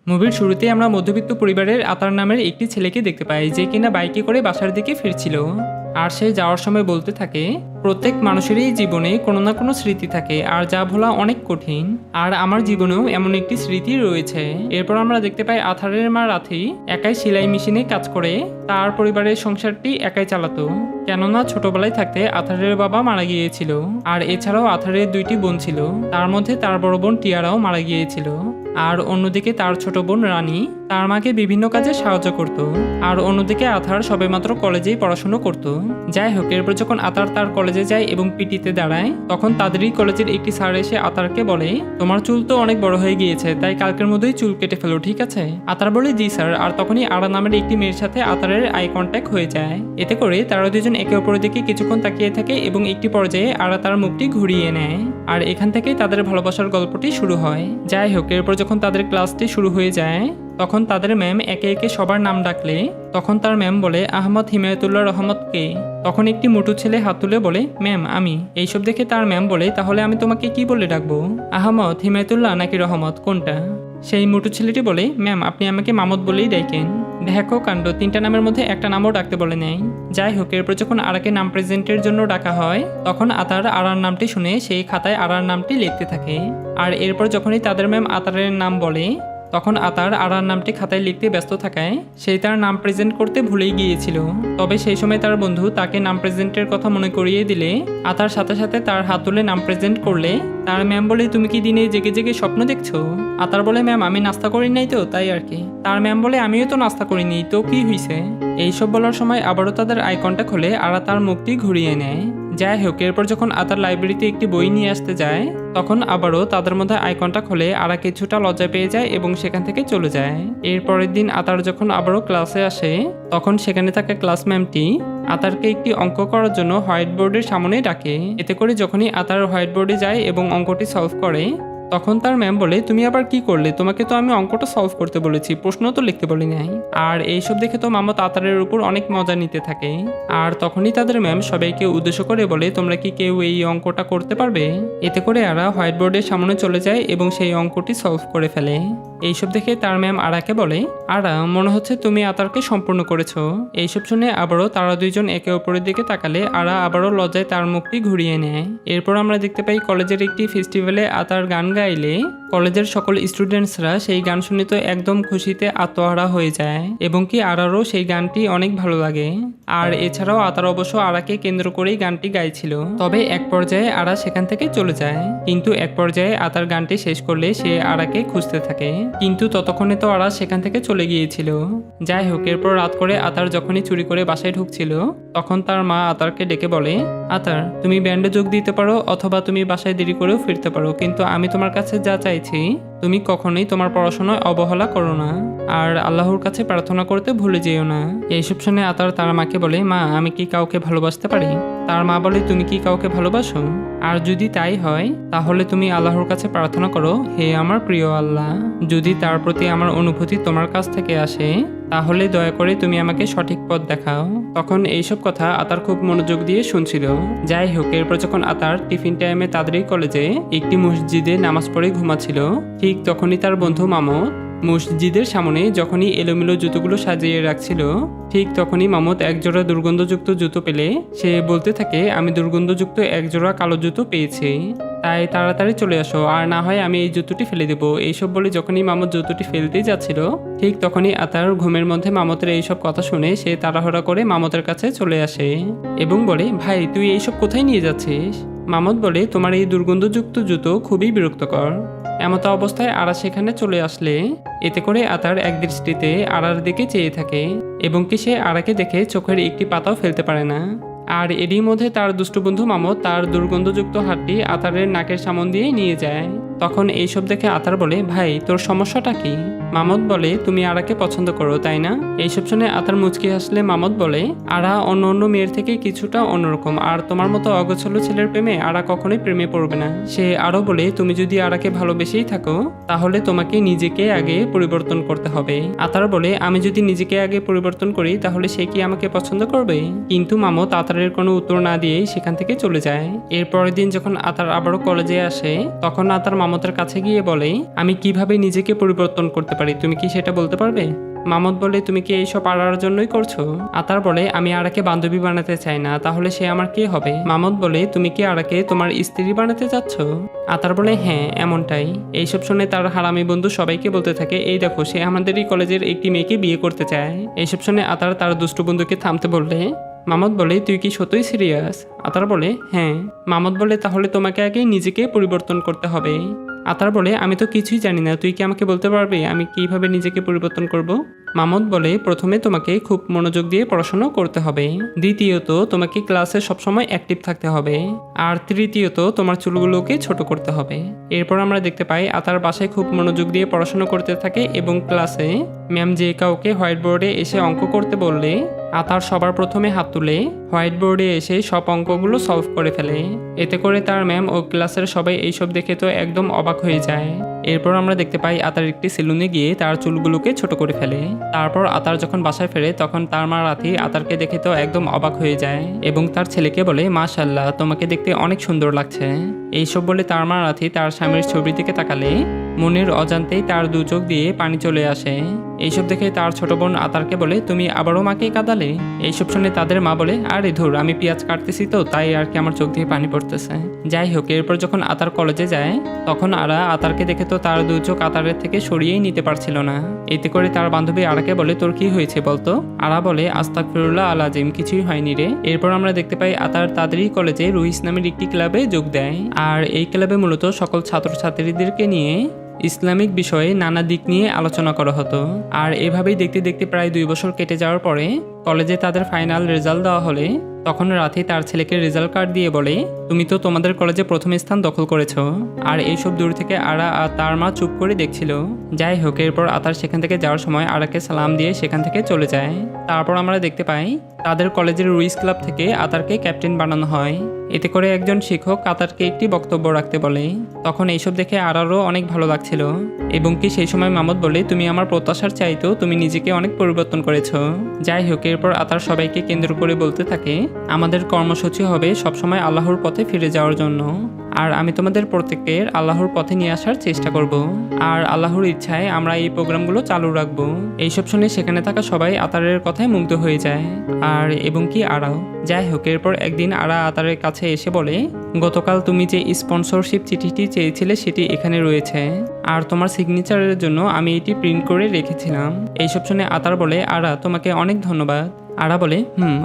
মুভির শুরুতেই আমরা মধ্যবিত্ত পরিবারের আতার নামের একটি ছেলেকে দেখতে পাই, যে কিনা বাইকে করে বাসার দিকে ফিরছিল। আর সে যাওয়ার সময় বলতে থাকে, প্রত্যেক মানুষেরই জীবনে কোনো না কোনো স্মৃতি থাকে, আর যা ভোলা অনেক কঠিন। আর আমার জীবনেও এমন একটি স্মৃতি রয়েছে। এরপর আমরা দেখতে পাই আথারের মা রাথি একাই সেলাই মেশিনে কাজ করে তার পরিবারের সংসারটি একাই চালাতো, কেননা ছোটবেলায় থাকতে আথারের বাবা মারা গিয়েছিল। আর এছাড়াও আথারের দুইটি বোন ছিল, তার মধ্যে তার বড় বোন টিয়ারাও মারা গিয়েছিল। আর অন্যদিকে তার ছোট বোন রানী তার মাকে বিভিন্ন কাজে সাহায্য করত। আর অন্যদিকে আথার সবেমাত্র কলেজেই পড়াশুনো করত। যাই হোক, এরপর যখন আতার তার কলেজে যায় এবং পিটিতে দাঁড়ায়, তখন তাদেরই কলেজের একটি স্যার এসে আতারকে বলে, তোমার চুল তো অনেক বড় হয়ে গিয়েছে, তাই কালকের মধ্যেই চুল কেটে ফেলো, ঠিক আছে? আতার বলে, জি স্যার। আর তখনই আরা নামের একটি মেয়ের সাথে আতারের আই কন্ট্যাক্ট হয়ে যায়। এতে করে তারা দুজন একে অপরের দিকে কিছুক্ষণ তাকিয়ে থাকে এবং একটি পর্যায়ে আরা তার মুখটি ঘুরিয়ে নেয়। আর এখান থেকেই তাদের ভালোবাসার গল্পটি শুরু হয়। যাই হোক, এরপর যখন তাদের ক্লাসটি শুরু হয়ে যায়, তখন তাদের ম্যাম একে একে সবার নাম ডাকলে তখন তার ম্যাম বলে, আহমদ হিমায়তুল্লাহ রহমত কে? তখন একটি মোটু ছেলে হাত তুলে বলে, ম্যাম আমি। এইসব দেখে তার ম্যাম বলে, তাহলে আমি তোমাকে কি বলে ডাকবো, আহমদ হিমায়তুল্লাহ নাকি রহমত, কোনটা? সেই মোটু ছেলেটি বলে, ম্যাম আপনি আমাকে মামদ বলেই ডাকেন। দেখো কাণ্ড, তিনটা নামের মধ্যে একটা নামও ডাকতে বলে নেয়। যাই হোক, এরপর যখন আরাকে নাম প্রেজেন্টের জন্য ডাকা হয়, তখন আতার আরার নামটি শুনে সেই খাতায় আরার নামটি লিখতে থাকে। আর এরপর যখনই তাদের ম্যাম আতারের নাম বলে, তখন আতার আরার নামটি খাতায় লিখতে ব্যস্ত থাকায় সেই তার নাম প্রেজেন্ট করতে ভুলেই গিয়েছিল। তবে সেই সময় তার বন্ধু তাকে নাম প্রেজেন্টের কথা মনে করিয়ে দিলে আতার সাথে সাথে তার হাত তুলে নাম প্রেজেন্ট করলে তার ম্যাম বলে, তুমি কি দিনে জেগে জেগে স্বপ্ন দেখছো? আতার বলে, ম্যাম আমি নাস্তা করি নাই তো, তাই আর কি। তার ম্যাম বলে, আমিও তো নাস্তা করিনি, তো কি হয়েছে? এইসব বলার সময় আবারও তাদের আই কন্ট্যাক্ট হলে আরা তার মুখটি ঘুরিয়ে নেয়। যাই হোক, এরপর যখন আতার লাইব্রেরিতে একটি বই নিয়ে আসতে যায়, তখন আবারও তাদের মধ্যে আই কন্ট্যাক্ট হলে আরা কিছুটা লজ্জা পেয়ে যায় এবং সেখান থেকে চলে যায়। এর পরের দিন আতার যখন আবারও ক্লাসে আসে, তখন সেখানে থাকা ক্লাস ম্যামটি আতারকে একটি অঙ্ক করার জন্য হোয়াইট বোর্ডের সামনে ডাকে। এতে করে যখনই আতার হোয়াইট বোর্ডে যায় এবং অঙ্কটি সলভ করে, তখন তার ম্যাম বলে, তুমি আবার কি করলে? তোমাকে তো আমি অঙ্কটা সলভ করতে বলেছি, প্রশ্ন তো লিখতে বলি নাই। আর এইসব দেখে তো মামত আতারের উপর অনেক মজা নিতে থাকে। আর তখনই তাদের ম্যাম সবাইকে উদ্দেশ্য করে বলে, তোমরা কি কেউ এই অঙ্কটা করতে পারবে? এতে করে আরা হোয়াইট বোর্ডের সামনে চলে যায় এবং সেই অঙ্কটি সলভ করে ফেলে। এইসব দেখে তার ম্যাম আরাকে বলে, আরা মনে হচ্ছে তুমি আতারকে সম্পূর্ণ করেছো। এইসব শুনে আবারও তারা দুইজন একে অপরের দিকে তাকালে আরা আবারও লজ্জায় তার মুখটি ঘুরিয়ে নেয়। এরপর আমরা দেখতে পাই কলেজের একটি ফেস্টিভ্যালে আতার গান গাইলে কলেজের সকল স্টুডেন্টসরা সেই গান শুনে তো একদম খুশিতে আত্মহারা হয়ে যায় এবং কি আরারও সেই গানটি অনেক ভালো লাগে। আর এছাড়াও আতার অবশ্য আরাকে কেন্দ্র করেই গানটি গাইছিল। তবে এক পর্যায়ে আরা সেখান থেকে চলে যায়, কিন্তু এক পর্যায়ে আতার গানটি শেষ করলে সে আরাকে খুঁজতে থাকে, কিন্তু ততক্ষণে তো আরা সেখান থেকে চলে গিয়েছিল। যাই হোক, এরপর রাত করে আতার যখনই চুরি করে বাসায় ঢুকছিল, তখন তার মা আতারকে ডেকে বলে, আতার তুমি ব্যান্ডে যোগ দিতে পারো অথবা তুমি বাসায় দেরি করেও ফিরতে পারো, কিন্তু আমি তোমার কাছে যা চাইছি, তুমি কখনোই তোমার পড়াশোনায় অবহেলা করো না, আর আল্লাহর কাছে প্রার্থনা করতে ভুলে যেও না। এইসব শুনে আতার তার মাকে বলে, মা আমি কি কাউকে ভালোবাসতে পারি? তার মা বলে, তুমি কি কাউকে ভালোবাসো? আর যদি তাই হয় তাহলে তুমি আল্লাহর কাছে প্রার্থনা করো, হে আমার প্রিয় আল্লাহ, যদি তার প্রতি আমার অনুভূতি তোমার কাছ থেকে আসে তাহলে দয়া করে তুমি আমাকে সঠিক পথ দেখাও। তখন এইসব কথা আতার খুব মনোযোগ দিয়ে শুনছিল। যাই হোক, এরপর যখন আতার টিফিন টাইমে তাদেরই কলেজে একটি মসজিদে নামাজ পড়ে ঘুমাচ্ছিল, ঠিক তখনই তার বন্ধু মামদ মসজিদের সামনে যখনই এলোমেলো জুতোগুলো সাজিয়ে রাখছিল, ঠিক তখনই মামদ একজোড়া দুর্গন্ধযুক্ত জুতো পেলে সে বলতে থাকে, আমি দুর্গন্ধযুক্ত একজোড়া কালো জুতো পেয়েছি, তাই তাড়াতাড়ি চলে আসো, আর না হয় আমি এই জুতোটি ফেলে দেবো। এইসব বলে যখনই মামদ জুতোটি ফেলতেই যাচ্ছিল, ঠিক তখনই আতার ঘুমের মধ্যে মামতের এইসব কথা শুনে সে তাড়াহুড়া করে মামতের কাছে চলে আসে এবং বলে, ভাই তুই এইসব কোথায় নিয়ে যাচ্ছিস? মামদ বলে, তোমার এই দুর্গন্ধযুক্ত জুতো খুবই বিরক্তকর। এমতো অবস্থায় আরা সেখানে চলে আসলে এতে করে আতার একদৃষ্টিতে আরার দিকে চেয়ে থাকে এবং কি সে আরাকে দেখে চোখের একটি পাতাও ফেলতে পারে না। আর এরই মধ্যে তার দুষ্টু বন্ধু মামদ তার দুর্গন্ধযুক্ত হাতটি আতারের নাকের সামন দিয়ে নিয়ে যায়। তখন এইসব দেখে আতার বলে, ভাই তোর সমস্যাটা কি? মামদ বলে, তুমি আরাকে পছন্দ করো তাই না? এইসব শুনে আতার মুচকি হাসলে মামদ বলে, আরা অন্য অন্য মেয়ের থেকে কিছুটা অন্যরকম, আর তোমার মতো অগোছলো ছেলের প্রেমে আরা কখনোই প্রেমে পড়বে না। সে আরো বলে, তুমি যদি আরাকে ভালোবেসেই থাকো তাহলে তোমাকে নিজেকে আগে পরিবর্তন করতে হবে। আতার বলে, আমি যদি নিজেকে আগে পরিবর্তন করি তাহলে সে কি আমাকে পছন্দ করবে? কিন্তু মামদ আতারের কোনো উত্তর না দিয়েই সেখান থেকে চলে যায়। এর পরের দিন যখন আতার আবারও কলেজে আসে, তখন আতার মামতের কাছে গিয়ে বলে, আমি কিভাবে নিজেকে পরিবর্তন করতে পারি, তুমি কি সেটা বলতে পারবে? মামত বলে, তুমি কি এইসব আড়ার জন্যই করছো? আতার বলে, আমি আরাকে বান্ধবী বানাতে চাই না, তাহলে সে আমার কে হবে? মামত বলে, তুমি কি আরাকে তোমার স্ত্রী বানাতে চাচ্ছ? আতার বলে, হ্যাঁ এমনটাই। এইসব শুনে তার হারামি বন্ধু সবাইকে বলতে থাকে, এই দেখো সে আমাদেরই কলেজের একটি মেয়েকে বিয়ে করতে চায়। এইসব শুনে আতার তার দুষ্টু বন্ধুকে থামতে বললে মামত বলে, তুই কি সত্যই সিরিয়াস? আতার বলে, হ্যাঁ। মামত বলে, তাহলে তোমাকে আগে নিজেকে পরিবর্তন করতে হবে। আতার বলে, আমি তো কিছুই জানি না, তুই কি আমাকে বলতে পারবে আমি কিভাবে নিজেকে পরিবর্তন করব? মামত বলে, প্রথমে তোমাকে খুব মনোযোগ দিয়ে পড়াশোনা করতে হবে, দ্বিতীয়ত তোমাকে ক্লাসে সবসময় অ্যাক্টিভ থাকতে হবে, আর তৃতীয়ত তোমার চুলগুলোকে ছোট করতে হবে। এরপর আমরা দেখতে পাই আতার বাসায় খুব মনোযোগ দিয়ে পড়াশোনা করতে থাকে এবং ক্লাসে ম্যাম যে কাউকে হোয়াইট বোর্ডে এসে অঙ্ক করতে বললে আতার সবার প্রথমে হাত তুলে হোয়াইট বোর্ডে এসে সব অঙ্কগুলো সলভ করে ফেলে। এতে করে তার ম্যাম ও ক্লাসের সবাই এইসব দেখে তো একদম অবাক হয়ে যায়। এরপর আমরা দেখতে পাই আতার একটি সেলুনে গিয়ে তার চুলগুলোকে ছোট করে ফেলে। তারপর আতার যখন বাসায় ফেরে তখন তার মা রাতি আতারকে দেখে তো একদম অবাক হয়ে যায় এবং তার ছেলেকে বলে, মাশাআল্লাহ তোমাকে দেখতে অনেক সুন্দর লাগছে। এইসব বলে তার মা রাতি তার স্বামীর ছবির দিকে তাকালে মনের অজান্তেই তার দু চোখ দিয়ে পানি চলে আসে। এইসব দেখে তার ছোট বোন আতারকে বলে, তুমি আবারও মাকে কাঁদালে? এইসব শুনে তাদের মা বলে, আরে ধুর, আমি পেঁয়াজ কাটতেছি তো তাই আর কি আমার চোখ দিয়ে পানি পড়তেছে। যাই হোক, এরপর যখন আতার কলেজে যায় তখন আরা আতারকে দেখে তো তার দু চোখ আতারের থেকে সরিয়েই নিতে পারছিল না। এতে করে তার বান্ধবী আরাকে বলে, তোর কি হয়েছে বলতো? আরা বলে, আস্তাগফিরুল্লাহ আল আজিম, কিছুই হয়নি রে। এরপর আমরা দেখতে পাই আতার তাদেরই কলেজে রুহিস নামের একটি ক্লাবে যোগ দেয়, আর এই ক্লাবে মূলত সকল ছাত্রছাত্রীদেরকে নিয়ে ইসলামিক বিষয়ে নানা দিক নিয়ে আলোচনা করা হতো। আর এভাবেই দেখতে দেখতে প্রায় 2 বছর কেটে যাওয়ার পরে কলেজে তাদের ফাইনাল রেজাল্ট দেওয়া হলে তখন রাতে তার ছেলেকে রেজাল্ট কার্ড দিয়ে বলে, তুমি তো তোমাদের কলেজে প্রথম স্থান দখল করেছো। আর এইসব দূর থেকে আরা আর তার মা চুপ করে দেখছিল। যাই হোক, এরপর আতার সেখান থেকে যাওয়ার সময় আরাকে সালাম দিয়ে সেখান থেকে চলে যায়। তারপর আমরা দেখতে পাই তাদের কলেজের রুইস ক্লাব থেকে আতারকে ক্যাপ্টেন বানানো হয়। এতে করে একজন শিক্ষক আতারকে একটি বক্তব্য রাখতে বলে। তখন এইসব দেখে আরারও অনেক ভালো লাগছিল এবং কি সেই সময় মামত বলে, তুমি আমার প্রত্যাশার চাইতেও তুমি নিজেকে অনেক পরিবর্তন করেছো। যাই হোক, এরপর আতার সবাইকে কেন্দ্র করে বলতে থাকে, আমাদের কর্মসূচি হবে সবসময় আল্লাহর পথে ফিরে যাওয়ার জন্য, আর আমি তোমাদের প্রত্যেকের আল্লাহর পথে নিয়ে আসার চেষ্টা করব, আর আল্লাহর ইচ্ছায় আমরা এই প্রোগ্রামগুলো চালু রাখবো। এইসব শুনে সেখানে থাকা সবাই আতারের কথায় মুগ্ধ হয়ে যায়, আর এবং কি আরাও। যাই হোক, এরপর একদিন আরা আতারের কাছে এসে বলে, গতকাল তুমি যে স্পন্সরশিপ চিঠিটি চেয়েছিলে সেটি এখানে রয়েছে, আর তোমার সিগনেচারের জন্য আমি এটি প্রিন্ট করে রেখেছিলাম। এইসব শুনে আতার বলে, আরা তোমাকে অনেক ধন্যবাদ। আরা বলে,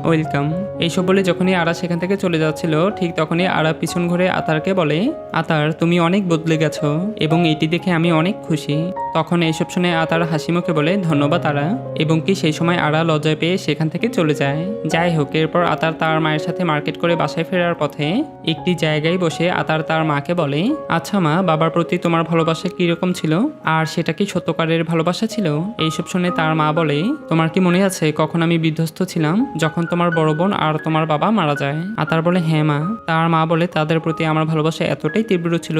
ওয়েলকাম। এইসব বলে যখনই আরা সেখান থেকে চলে যাচ্ছিল ঠিক তখনই আরা পিছন ঘুরে আতারকে বলে, আতার তুমি অনেক বদলে গেছো এবং এটি দেখে আমি অনেক খুশি। তখন এইসব শুনে আতার হাসি মুখে বলে, ধন্যবাদ আরা, এবং কি সেই সময় আরা লজ্জায় পেয়ে সেখান থেকে চলে যায়। যাই হোক, এরপর আতার তার মায়ের সাথে মার্কেট করে বাসায় ফেরার পথে একটি জায়গায় বসে আতার তার মাকে বলে, আচ্ছা মা, বাবার প্রতি তোমার ভালোবাসা কিরকম ছিল, আর সেটা কি সত্যকারের ভালোবাসা ছিল? এইসব শুনে তার মা বলে, তোমার কি মনে আছে কখন আমি বিধ্বস্ত ছিলাম যখন তোমার বড় বোন আর তোমার বাবা মারা যায়? আতার বলে, হ্যাঁ মা। তার মা বলে, তাদের প্রতি আমার ভালোবাসা এতটাই তীব্র ছিল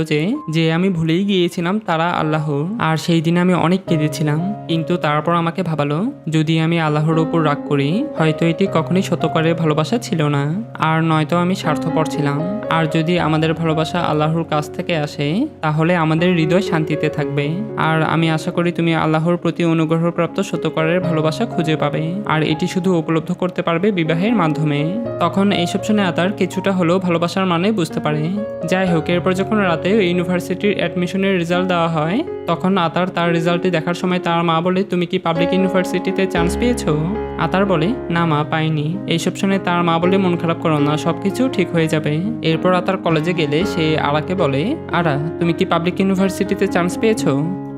যে আমি ভুলেই গিয়েছিলাম তারা আল্লাহ, আর সেই দিন আমি অনেক কেঁদেছিলাম। কিন্তু তারপর আমাকে ভাবালো, যদি আমি আল্লাহর উপর রাগ করি হয়তো এটি কখনোই সত্যকারের ভালোবাসা ছিল না, আর নয়তো আমি স্বার্থপর ছিলাম। আর যদি আমাদের ভালোবাসা আল্লাহর কাছ থেকে আসে তাহলে আমাদের হৃদয় শান্তিতে থাকবে। আর আমি আশা করি তুমি আল্লাহর প্রতি অনুগ্রহপ্রাপ্ত সত্যকারের ভালোবাসা খুঁজে পাবে, আর এটি শুধু উপলব্ধ করতে পারবে বিবাহের মাধ্যমে। তখন এইসব শুনে আতার কিছুটা হলেও ভালোবাসার মানে বুঝতে পারে। যাই হোক, এরপর যখন রাতে ইউনিভার্সিটির অ্যাডমিশনের রেজাল্ট দেওয়া হয় তখন আতার তার রেজাল্টটি দেখার সময় তার মা বলে, তুমি কি পাবলিক ইউনিভার্সিটিতে চান্স পেয়েছো? আতার বলে, না মা, পাইনি। এইসব শুনে তার মা বলে, মন খারাপ করো না, সবকিছু ঠিক হয়ে যাবে। এরপর আতার কলেজে গেলে সে আরাকে বলে, আরা তুমি কি পাবলিক ইউনিভার্সিটিতে চান্স পেয়েছো?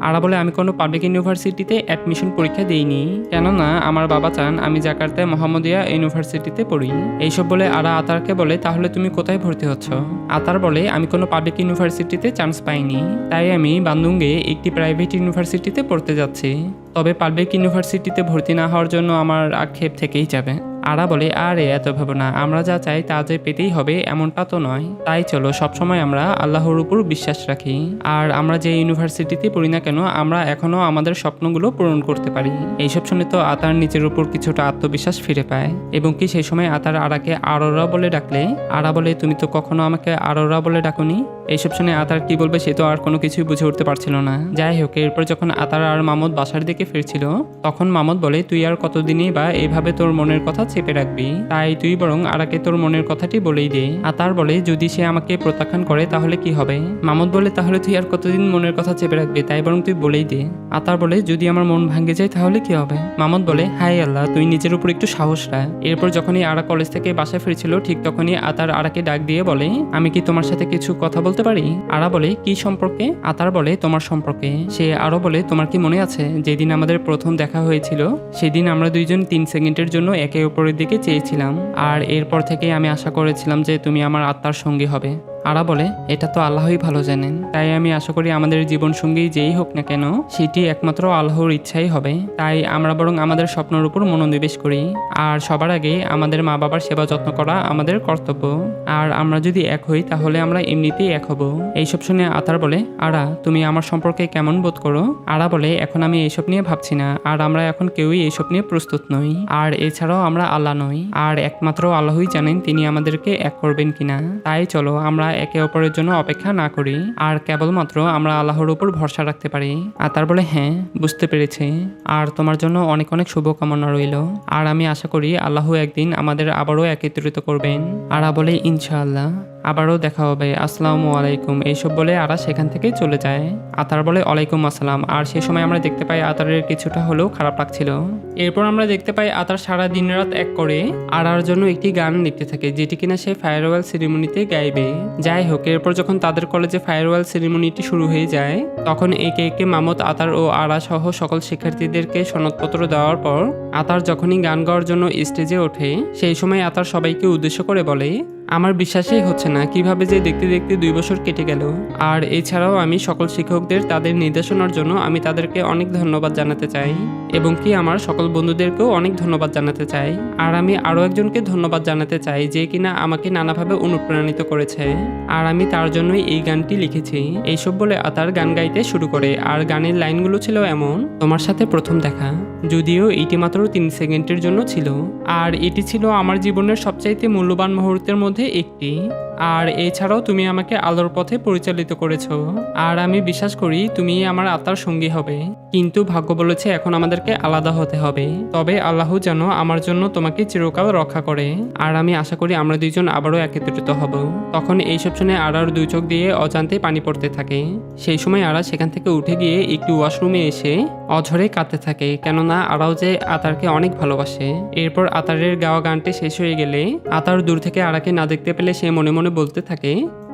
আরা বলে, আমি কোনো পাবলিক ইউনিভার্সিটিতে অ্যাডমিশন পরীক্ষা দিইনি, কেননা আমার বাবা চান আমি জাকার্তায় মোহাম্মদিয়া ইউনিভার্সিটিতে পড়ি। এইসব বলে আরা আতারকে বলে, তাহলে তুমি কোথায় ভর্তি হচ্ছ? আতার বলে, আমি কোনো পাবলিক ইউনিভার্সিটিতে চান্স পাইনি, তাই আমি বান্দুঙ্গে একটি প্রাইভেট ইউনিভার্সিটিতে পড়তে যাচ্ছি। তবে পাবলিক ইউনিভার্সিটিতে ভর্তি না হওয়ার জন্য আমার আক্ষেপ থেকেই যাবে। আরা বলে আরে এত ভেবো না, আমরা যা চাই তা যে পেতেই হবে এমনটা তো নয়। তাই চলো সবসময় আমরা আল্লাহর উপর বিশ্বাস রাখি। আর আমরা যে ইউনিভার্সিটিতে পড়ি না কেন, আমরা এখনো আমাদের স্বপ্নগুলো পূরণ করতে পারি। এইসব শুনে তো আতার নিজের উপর কিছুটা আত্মবিশ্বাস ফিরে পায় এবং কি সেই সময় আতার আরাকে আরোরা বলে ডাকলে আরা বলে তুমি তো কখনো আমাকে আরোরা বলে ডাকুনি। এইসব শুনে আতার কি বলবে সে তো আর কোনো কিছুই বুঝে উঠতে পারছিল না। যাই হোক, এরপর যখন আতার আর মামুদ বাসার দিকে ফিরছিল তখন মামুদ বলে তুই আর কতদিনই বা এইভাবে তোর মনের কথা চেপে রাখবি, তাই তুই বরং আরাকে তোর মনের কথাটি বলেই দে। আতার বলে যদি সে আমাকে প্রত্যাখ্যান করে তাহলে কি হবে? মামুদ বলে তাহলে তুই আর কতদিন মনের কথা চেপে রাখবি, তাই বরং তুই বলেই দে। আতার বলে যদি আমার মন ভাঙে যায় তাহলে কি হবে? মামুদ বলে হায় আল্লাহ, তুই নিজের উপর একটু সাহস রাখ। এরপর যখনই আরা কলেজ থেকে বাসায় ফিরছিল ঠিক তখনই আতার আরাকে ডাক দিয়ে বলে আমি কি তোমার সাথে কিছু কথা বলতে পারি? আরা বলে কি সম্পর্কে? আতার বলে তোমার সম্পর্কে। সে আরো বলে তোমার কি মনে আছে যেদিন আমাদের প্রথম দেখা হয়েছিল সেদিন আমরা দুইজন 3 সেকেন্ডের জন্য একে অপরের দিকে চেয়েছিলাম, আর এরপর থেকে আমি আশা করেছিলাম যে তুমি আমার আত্মার সঙ্গী হবে। আরা বলে এটা তো আল্লাহই ভালো জানেন, তাই আমি আশা করি আমাদের জীবন সঙ্গী যেই হোক না কেন সেটি একমাত্র আল্লাহর ইচ্ছাই হবে। তাই আমরা বরং আমাদের স্বপ্নের উপর মনোনিবেশ করি, আর সবার আগে আমাদের মা বাবার সেবা যত্ন করা আমাদের কর্তব্য। আর আমরা যদি এক হই তাহলে আমরা এমনিতেই এক হব। এইসব শুনে আতার বলে আরা তুমি আমার সম্পর্কে কেমন বোধ করো? আরা বলে এখন আমি এইসব নিয়ে ভাবছি না, আর আমরা এখন কেউই এইসব নিয়ে প্রস্তুত নই, আর এছাড়াও আমরা আল্লাহ নই, আর একমাত্র আল্লাহই জানেন তিনি আমাদেরকে এক করবেন কিনা। তাই চলো আমরা একে অপরের জন্য অপেক্ষা না করি, আর কেবলমাত্র আমরা আল্লাহর উপর ভরসা রাখতে পারি। আতার বলে হ্যাঁ বুঝতে পেরেছি, আর তোমার জন্য অনেক অনেক শুভকামনা রইল, আর আমি আশা করি আল্লাহ একদিন আমাদের আবারও একত্রিত করবেন। আরা বলে ইনশাআল্লাহ আবারও দেখা হবে, আসসালামু আলাইকুম। এইসব বলে আরা সেখান থেকে চলে যায়। আতার বলে ওয়ালাইকুম আসসালাম। আর সে সময় আমরা দেখতে পাই আতারের কিছুটা হলেও খারাপ লাগছিল। এরপর আমরা দেখতে পাই আতার সারা দিন রাত এক করে আরার জন্য একটি গান লিখতে থাকে যেটি কিনা সে ফায়ারওয়েল সেরিমনিতে গাইবে। যাই হোক, এরপর যখন তাদের কলেজে ফায়ারওয়েল সেরিমনিটি শুরু হয়ে যায় তখন একে একে মামুদ, আতার ও আরা সহ সকল শিক্ষার্থীদেরকে সনদপত্র দেওয়ার পর আতার যখনই গান গাওয়ার জন্য স্টেজে ওঠে সেই সময় আতার সবাইকে উদ্দেশ্য করে বলে আমার বিশ্বাসই হচ্ছে না কিভাবে যে দেখতে দেখতে 2 বছর কেটে গেল। আর এছাড়াও আমি সকল শিক্ষকদের তাদের নির্দেশনার জন্য আমি তাদেরকে অনেক ধন্যবাদ জানাতে চাই, এবং কি আমার সকল বন্ধুদেরকেও অনেক ধন্যবাদ জানাতে চাই। আর আমি আরও একজনকে ধন্যবাদ জানাতে চাই যে কিনা আমাকে নানাভাবে অনুপ্রাণিত করেছে, আর আমি তার জন্যই এই গানটি লিখেছি। এইসব বলে আতার গান গাইতে শুরু করে, আর গানের লাইনগুলো ছিল এমন তোমার সাথে প্রথম দেখা, যদিও এটি মাত্র 3 সেকেন্ডের জন্য ছিল, আর এটি ছিল আমার জীবনের সবচাইতে মূল্যবান মুহূর্তের মধ্যে একটি, আর এছাড়াও তুমি আমাকে আলোর পথে পরিচালিত করেছো, আর আমি বিশ্বাস করি তুমি আমার আত্মার সঙ্গী হবে, কিন্তু ভাগ্য বলেছে এখন আমাদেরকে আলাদা হতে হবে। তবে আল্লাহ যেন আমার জন্য তোমাকে চিরকাল রক্ষা করে, আর আমি আশা করি আমরা দুইজন আবারও একত্রিত হব। তখন এইসব শুনে আরার 2 চোখ দিয়ে অজান্তে পানি পড়তে থাকে। সেই সময় আরা সেখান থেকে উঠে গিয়ে একটু ওয়াশরুমে এসে অঝরে কাঁদতে থাকে, কেননা আরাও যে আতারকে অনেক ভালোবাসে। এরপর আতারের গাওয়া গানটি শেষ হয়ে গেলে আতার দূর থেকে আরাকে না দেখতে পেলে সে মনে মনে বলতে থাকে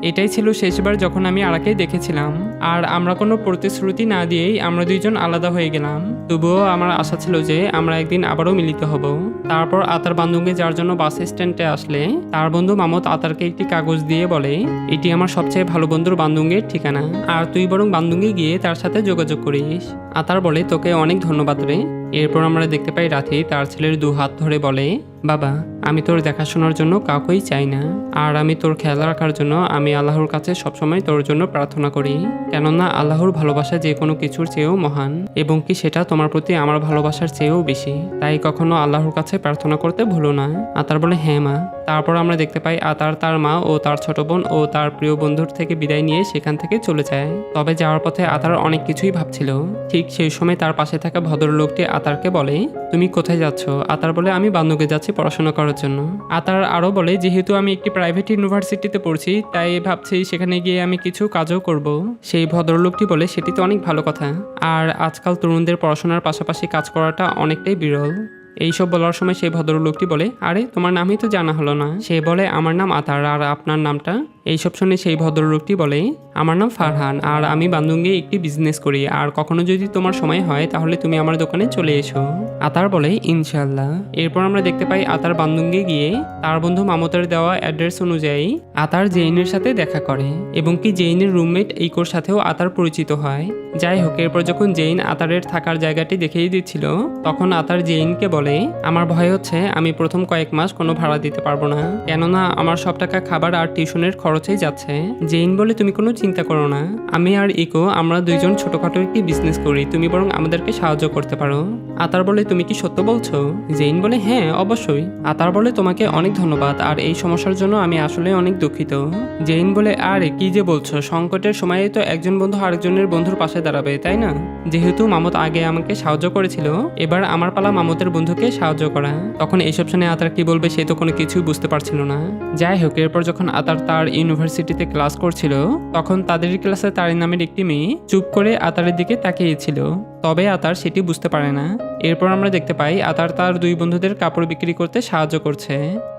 এটাই ছিল শেষবার যখন আমি আরাকে দেখেছিলাম, আর আমরা কোনো প্রতিশ্রুতি না দিয়েই আমরা দুইজন আলাদা হয়ে গেলাম। তবুও আমার আশা ছিল যে আমরা একদিন আবারও মিলিত হব। তারপর আতার বান্ধবকে যার জন্য বাস স্ট্যান্ডে আসলে তার বন্ধু মামুদ আতারকে একটি কাগজ দিয়ে বলে এটি আমার সবচেয়ে ভালো বন্ধুর বান্ধবীর ঠিকানা, আর তুই বরং বান্ধবী গিয়ে তার সাথে যোগাযোগ করিস। আতার বলে তোকে অনেক ধন্যবাদ রে। এরপর আমরা দেখতে পাই রাথি তার ছেলের 2 হাত ধরে বলে বাবা আমি তোর দেখাশোনার জন্য কাউকেই চাই না, আর আমি তোর খেয়াল রাখার জন্য আমি আল্লাহর কাছে সবসময় তোর জন্য প্রার্থনা করি, কেননা আল্লাহর ভালোবাসা যে কোনো কিছুর চেয়েও মহান, এবং কি সেটা তোমার প্রতি আমার ভালোবাসার চেয়েও বেশি, তাই কখনো আল্লাহর কাছে প্রার্থনা করতে ভুলো না। আতার বলে হ্যাঁ মা। তারপর আমরা দেখতে পাই আতার তার মা ও তার ছোট বোন ও তার প্রিয় বন্ধুর থেকে বিদায় নিয়ে সেখান থেকে চলে যায়। তবে যাওয়ার পথে আতার অনেক কিছুই ভাবছিল। ঠিক সেই সময় তার পাশে থাকা ভদ্রলোকটি আতারকে বলে তুমি কোথায় যাচ্ছ? আতার বলে আমি বান্দুকে যাচ্ছি পড়াশোনা করার জন্য। আতার আরও বলে যেহেতু আমি একটি প্রাইভেট ইউনিভার্সিটিতে পড়ছি তাই ভাবছি সেখানে গিয়ে আমি কিছু কাজও করব। সেই ভদ্রলোকটি বলে সেটি তো অনেক ভালো কথা, আর আজকাল তরুণদের পড়াশোনার পাশাপাশি কাজ করাটা অনেকটাই বিরল। এইসব বলার সময় সেই ভদ্রলোকটি বলে আরে তোমার নামই তো জানা হলো না। সে বলে আমার নাম আতার, আর আপনার নামটা? এইসব শুনে সেই ভদ্রলোকটি বলে আমার নাম ফারহান, আর আমি বান্দুঙ্গে একটি বিজনেস করি, আর কখনো যদি তোমার সময় হয় তাহলে তুমি আমার দোকানে চলে এসো। আতার বলে ইনশাল্লাহ। এরপর আমরা দেখতে পাই আতার বান্দুঙ্গে গিয়ে তার বন্ধু মামুতের দেওয়া অ্যাড্রেস অনুযায়ী আতার জেইনের সাথে দেখা করে, এবং কি জেইনের রুমমেট ইকোর সাথেও আতার পরিচিত হয়। যাই হোক, এরপর যখন জেইন আতারের থাকার জায়গাটি দেখিয়ে দিচ্ছিল তখন আতার জেইনকে বলে বলে, আমার ভয় হচ্ছে আমি প্রথম কয়েক মাস কোনো ভাড়া দিতে পারবো না, কেননা আমার সব টাকা খাবার আর টিউশনের খরচেই যাচ্ছে। জেইন বলে, তুমি কোনো চিন্তা করো না, আমি আর ইকো আমরা দুইজন ছোটখাটো একটি বিজনেস করি, তুমি বরং আমাদেরকে সাহায্য করতে পারো। আতার বলে, তুমি কি সত্য বলছো? জেইন বলে, হ্যাঁ অবশ্যই। আতার বলে, তোমাকে অনেক ধন্যবাদ, আর এই সমস্যার জন্য আমি আসলে অনেক দুঃখিত। জেইন বলে, আরে কি যে বলছো, সংকটের সময়ে তো একজন বন্ধু আরেকজনের বন্ধুর পাশে দাঁড়াবে, তাই না? যেহেতু মামুত আগে আমাকে সাহায্য করেছিল, এবার আমার পালা মামুতের বন্ধুকে সাহায্য করা। তখন এইসব শুনে আতার কি বলবে সে তো কোনো কিছুই বুঝতে পারছিল না। যাই হোক, এরপর যখন আতার তার ইউনিভার্সিটিতে ক্লাস করছিল, তখন তাদেরই ক্লাসে তারি নামের একটি মেয়ে চুপ করে আতারের দিকে তাকিয়েছিল, তবে আতার সেটি বুঝতে পারে না। এরপর আমরা দেখতে পাই আতার তার দুই বন্ধুদের কাপড় বিক্রি করতে সাহায্য করছে।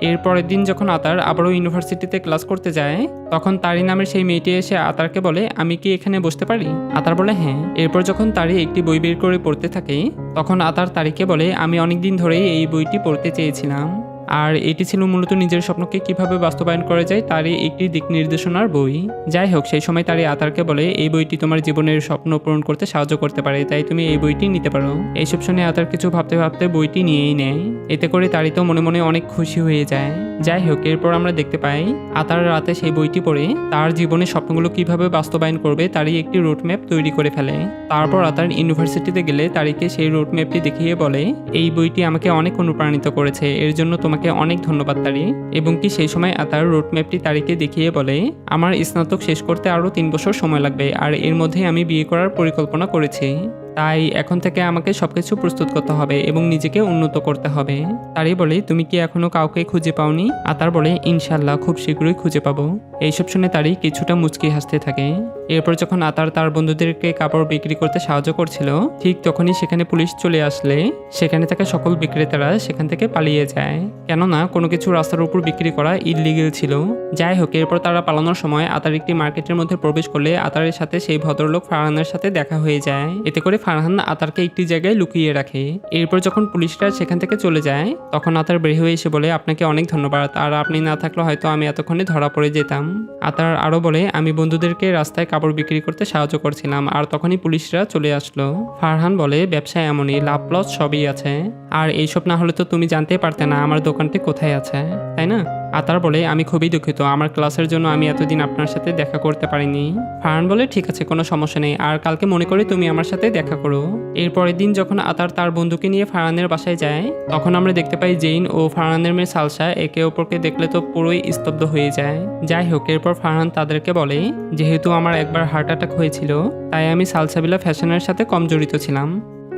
এর পরের দিন যখন আতার আবারও ইউনিভার্সিটিতে ক্লাস করতে যায়, তখন তারি নামের সেই মেয়েটি এসে আতারকে বলে, আমি কি এখানে বসতে পারি? আতার বলে, হ্যাঁ। এরপর যখন তারি একটি বই বের করে পড়তে থাকে, তখন আতার তারিকে বলে, আমি অনেকদিন ধরেই এই বইটি পড়তে চেয়েছিলাম, আর এটি ছিল মূলত নিজের স্বপ্নকে কিভাবে বাস্তবায়ন করা যায় তারই একটি দিক নির্দেশনার বই। যাই হোক, সেই সময় তারই আতারকে বলে, এই বইটি তোমার জীবনের স্বপ্ন পূরণ করতে সাহায্য করতে পারে, তাই তুমি এই বইটি নিতে পারো। এইসব শুনে আতার কিছু ভাবতে ভাবতে বইটি নিয়েই নেয়। এতে করে তারই তো মনে মনে অনেক খুশি হয়ে যায়। যাই হোক, এরপর আমরা দেখতে পাই আতার রাতে সেই বইটি পড়ে তার জীবনের স্বপ্নগুলো কিভাবে বাস্তবায়ন করবে তারই একটি রোডম্যাপ তৈরি করে ফেলে। তারপর আতার ইউনিভার্সিটিতে গেলে তারিকে সেই রোডম্যাপটি দেখিয়ে বলে, এই বইটি আমাকে অনেক অনুপ্রাণিত করেছে, এর জন্য তোমাকে অনেক ধন্যবাদ তারি। এবং কি সেই সময় আতার রোডম্যাপটি তারিকে দেখিয়ে বলে, আমার স্নাতক শেষ করতে আরও 3 বছর সময় লাগবে, আর এর মধ্যেই আমি বিয়ে করার পরিকল্পনা করেছি, তাই এখন থেকে আমাকে সবকিছু প্রস্তুত করতে হবে এবং নিজেকে উন্নত করতে হবে। তারই বলে, তুমি কি এখনো কাউকে খুঁজে পাওনি? আতার বলে, ইনশাল্লাহ খুব শীঘ্রই খুঁজে পাবো। এইসব শুনে তারই কিছুটা মুচকি হাসতে থাকে। এরপর যখন আতার তার বন্ধুদেরকে কাপড় বিক্রি করতে সাহায্য করছিল, ঠিক তখনই সেখানে পুলিশ চলে আসলে সেখানে থাকা সকল বিক্রেতারা সেখান থেকে পালিয়ে যায়, কেননা কোনো কিছু রাস্তার উপর বিক্রি করা ইললিগেল ছিল। যাই হোক, এরপর তারা পালানোর সময় আতার একটি মার্কেটের মধ্যে প্রবেশ করলে আতারের সাথে সেই ভদ্রলোক ফারহানের সাথে দেখা হয়ে যায়। এতে করে ফারহান আতারকে একটি জায়গায় লুকিয়ে রাখে। এরপর যখন পুলিশরা সেখান থেকে চলে যায়, তখন আতার বের হয়ে এসে বলে, আপনাকে অনেক ধন্যবাদ, আর আপনি না থাকলে হয়তো আমি এতক্ষণে ধরা পড়ে যেতাম। আতার আরো বলে, আমি বন্ধুদেরকে রাস্তায় কাপড় বিক্রি করতে সাহায্য করছিলাম, আর তখনই পুলিশরা চলে আসলো। ফারহান বলে, ব্যবসায় এমনই, লাভ লস সবই আছে, আর এইসব না হলে তো তুমি জানতে পারতে না আমার দোকানটি কোথায় আছে, তাই না? আতার বলে, আমি খুবই দুঃখিত, আমার ক্লাসের জন্য আমি এতদিন আপনার সাথে দেখা করতে পারিনি। ফারহান বলে, ঠিক আছে, কোনো সমস্যা নেই, আর কালকে মনে করে তুমি আমার সাথে দেখা করো। এরপরের দিন যখন আতার তার বন্ধুকে নিয়ে ফারহানের বাসায় যায়, তখন আমরা দেখতে পাই জেইন ও ফারহানের মেয়ে সালসা একে অপরকে দেখলে তো পুরোই স্তব্ধ হয়ে যায়। যাই হোক, এরপর ফারহান তাদেরকে বলে, যেহেতু আমার একবার হার্ট অ্যাটাক হয়েছিল, তাই আমি সালসাবিলা ফ্যাশনের সাথে কম জড়িত ছিলাম।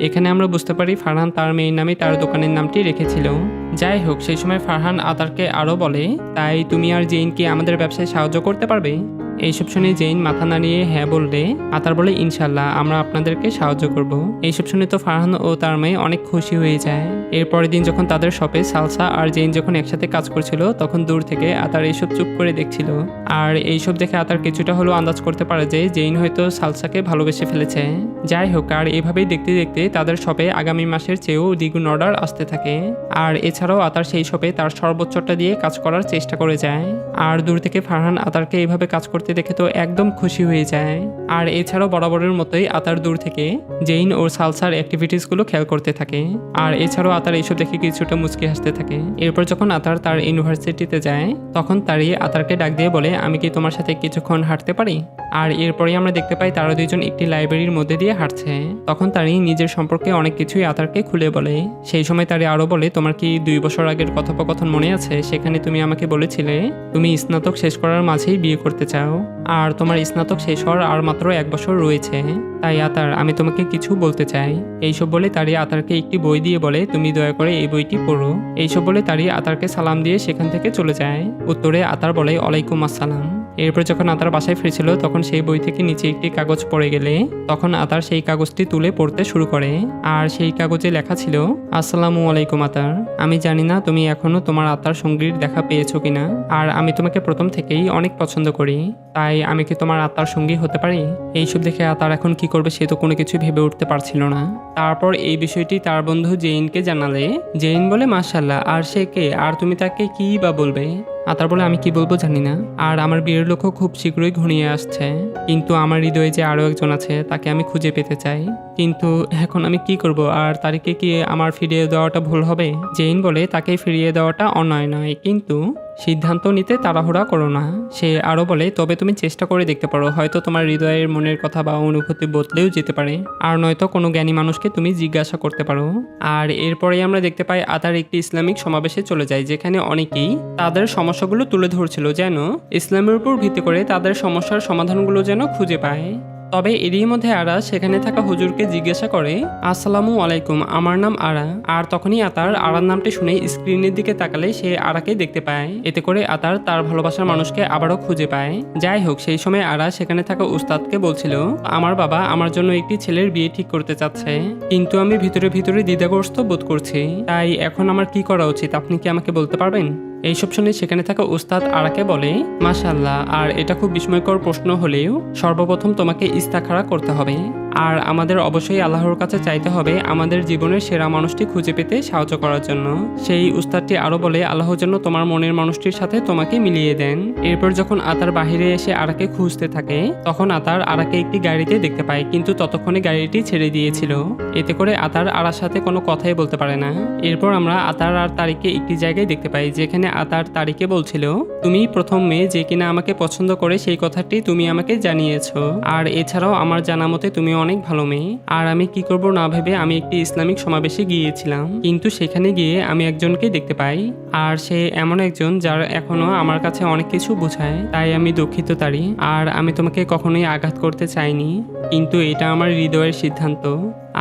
এখানে আমরা বুঝতে পারি ফারহান তার মেয়ের নামে তার দোকানের নামটি রেখেছিল। যাই হোক, সেই সময় ফারহান আতারকে আরও বলে, তাই তুমি আর জেইন কি আমাদের ব্যবসায় সাহায্য করতে পারবে? এইসব শুনে জেইন মাথা নাড়িয়ে হ্যাঁ বললে আতার বলে, ইনশাল্লাহ আমরা আপনাদেরকে সাহায্য করব। এইসব শুনে তো ফারহান ও তার মেয়ে অনেক খুশি হয়ে যায়। এরপরের দিন যখন তাদের শপে সালসা আর জেইন যখন একসাথে কাজ করছিল, তখন দূর থেকে আতার এইসব চুপ করে দেখছিল, আর এইসব দেখে আতার কিছুটা হলেও আন্দাজ করতে পারে যে জেইন হয়তো সালসাকে ভালোবেসে ফেলেছে। যাই হোক, আর এভাবেই দেখতে দেখতে তাদের শপে আগামী মাসের চেয়েও দ্বিগুণ অর্ডার আসতে থাকে। আর এছাড়াও আতার সেই শপে তার সর্বোচ্চটা দিয়ে কাজ করার চেষ্টা করে যায়। আর দূর থেকে ফারহান আতারকে এইভাবে কাজ করতে দেখে তো একদম খুশি হয়ে যায়। আর এছাড়াও বরাবরের মতোই আতার দূর থেকে জেইন ও সালসার অ্যাক্টিভিটিসগুলো খেয়াল করতে থাকে। আর এছাড়াও আতার এইসব দেখে কিছুটা মুচকি হাসতে থাকে। এরপর যখন আতার তার ইউনিভার্সিটিতে যায়, তখন তারই আতারকে ডাক দিয়ে বলে, আমি কি তোমার সাথে কিছুক্ষণ হাঁটতে পারি? আর এরপরেই আমরা দেখতে পাই তারা দুইজন একটি লাইব্রেরির মধ্যে দিয়ে হাঁটছে। তখন তারই নিজের সম্পর্কে অনেক কিছুই আতারকে খুলে বলে। সেই সময় তারই আরো বলে, তোমার কি 2 বছর আগের কথোপকথন মনে আছে? সেখানে তুমি আমাকে বলেছিলে তুমি স্নাতক শেষ করার মাঝেই বিয়ে করতে চাও, আর তোমার স্নাতক শেষ হওয়ার আর মাত্র 1 বছর রয়েছে। তাই আতার, আমি তোমাকে কিছু বলতে চাই। এইসব বলে তারই আতারকে একটি বই দিয়ে বলে, তুমি দয়া করে এই বইটি পড়ো। এইসব বলে তারই আতারকে সালাম দিয়ে সেখান থেকে চলে যায়। উত্তরে আতার বলে, ওয়ালাইকুম আসসালাম। এরপর যখন আতার বাসায় ফিরছিল, তখন সেই বই থেকে নিচে একটি কাগজ পড়ে গেলে তখন আতার সেই কাগজটি তুলে পড়তে শুরু করে। আর সেই কাগজে লেখা ছিল, আসসালামু আলাইকুম আতার, আমি জানি না তুমি এখনো তোমার আত্মার সঙ্গীর দেখা পেয়েছো কিনা, আর আমি তোমাকে প্রথম থেকেই অনেক পছন্দ করি, তাই আমি কি তোমার আত্মার সঙ্গী হতে পারি? এইসব দেখে আতার এখন কি করবে সে তো কোনো কিছু ভেবে উঠতে পারছিল না। তারপর এই বিষয়টি তার বন্ধু জেইনকে জানালে জেইন বলে, মাশাআল্লাহ, আর সে কে, আর তুমি তাকে কি বা বলবে? আতার বলে আমি কি বলবো জানি না, আর আমার বিয়ের লক্ষ্য খুব শীঘ্রই ঘনিয়ে আসছে, কিন্তু আমার হৃদয়ে যে আরও একজন আছে তাকে আমি খুঁজে পেতে চাই, কিন্তু এখন আমি কি করব, আর তারিখে কি আমার ফিরিয়ে দেওয়াটা ভুল হবে? জেইন বলে তাকে ফিরিয়ে দেওয়াটা অন্যায় নয়, কিন্তু সিদ্ধান্ত নিতে তাড়াহুড়া করো না। সে আরও বলে তবে তুমি চেষ্টা করে দেখতে পারো, হয়তো তোমার হৃদয়ের মনের কথা বা অনুভূতি বদলেও যেতে পারে, আর নয়তো কোনো জ্ঞানী মানুষকে তুমি জিজ্ঞাসা করতে পারো। আর এরপরে আমরা দেখতে পাই আতার একটি ইসলামিক সমাবেশে চলে যায়, যেখানে অনেকেই তাদের সমস্যাগুলো তুলে ধরছিল, যেন ইসলামের উপর ভিত্তি করে তাদের সমস্যার সমাধানগুলো যেন খুঁজে পায়। তবে এরই মধ্যে আরা সেখানে থাকা হুজুরকে জিজ্ঞাসা করে, আসসালামু আলাইকুম, আমার নাম আরা। আর তখনই আতার আরার নামটি শুনে স্ক্রিনের দিকে তাকালে সে আরাকে দেখতে পায়। এতে করে আতার তার ভালোবাসার মানুষকে আবারও খুঁজে পায়। যাই হোক, সেই সময় আরা সেখানে থাকা উস্তাদকে বলছিল, আমার বাবা আমার জন্য একটি ছেলের বিয়ে ঠিক করতে চাচ্ছে, কিন্তু আমি ভিতরে ভিতরে দ্বিধাগ্রস্ত বোধ করছি, তাই এখন আমার কি করা উচিত আপনি কি আমাকে বলতে পারবেন? এইসব শুনে সেখানে থাকা উস্তাদ আরাকে বলে, মাশাআল্লাহ, আর এটা খুব বিস্ময়কর প্রশ্ন হলেও সর্বপ্রথম তোমাকে ইস্তাখারা করতে হবে, আর আমাদের অবশ্যই আল্লাহর কাছে চাইতে হবে আমাদের জীবনের সেরা মানুষটি খুঁজে পেতে সাহায্য করার জন্য। সেই উস্তাদটি আরো বলে, আল্লাহ যেন তোমার মনের মানুষটির সাথে তোমাকে মিলিয়ে দেন। এরপর যখন আতার বাহিরে এসে আরাকে খুঁজতে থাকে, তখন আতার আরাকে একটি গাড়িতে দেখতে পায়, কিন্তু ততক্ষণে গাড়িটি ছেড়ে দিয়েছিল। এতে করে আতার আরার সাথে কোনো কথাই বলতে পারে না। এরপর আমরা আতার আর তারিককে একটি জায়গায় দেখতে পাই, যেখানে আতার তারিকে বলছিল, তুমি প্রথম মেয়ে যে কিনা আমাকে পছন্দ করে সেই কথাটি তুমি আমাকে জানিয়েছো, আর এছাড়াও আমার জানা মতে তুমি অনেক ভালো মেয়ে। আর আমি কি করব না ভেবে আমি একটি ইসলামিক সমাবেশে গিয়েছিলাম, কিন্তু সেখানে গিয়ে আমি একজনকে দেখতে পাই, আর সে এমন একজন যার এখনো আমার কাছে অনেক কিছু বোঝায়, তাই আমি দুঃখিত তারি, আর আমি তোমাকে কখনোই আঘাত করতে চাইনি, কিন্তু এটা আমার হৃদয়ের সিদ্ধান্ত,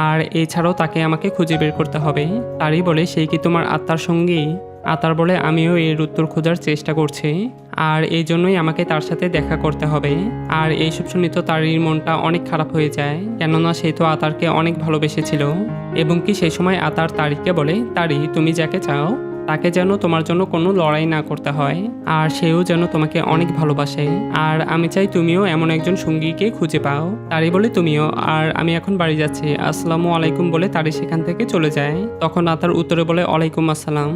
আর এছাড়াও তাকে আমাকে খুঁজে বের করতে হবে। তারই বলে, সেই কি তোমার আত্মার সঙ্গী? আতার বলে, আমিও এর উত্তর খোঁজার চেষ্টা করছি, আর এই জন্যই আমাকে তার সাথে দেখা করতে হবে। আর এইসব শুনে তো তারির মনটা অনেক খারাপ হয়ে যায়, কেননা সে তো আতারকে অনেক ভালোবেসেছিল। এবং কি সেই সময় আতার তারিককে বলে, তারি, তুমি যাকে চাও তাকে যেন তোমার জন্য কোনো লড়াই না করতে হয়, আর সেও যেন তোমাকে অনেক ভালোবাসে, আর আমি চাই তুমিও এমন একজন সঙ্গীকে খুঁজে পাও। তারি বলে, তুমিও। আর আমি এখন বাড়ি যাচ্ছি, আসসালামু আলাইকুম বলে তারি সেখান থেকে চলে যায়। তখন আতার উত্তরে বলে, ওয়ালাইকুম আসসালাম।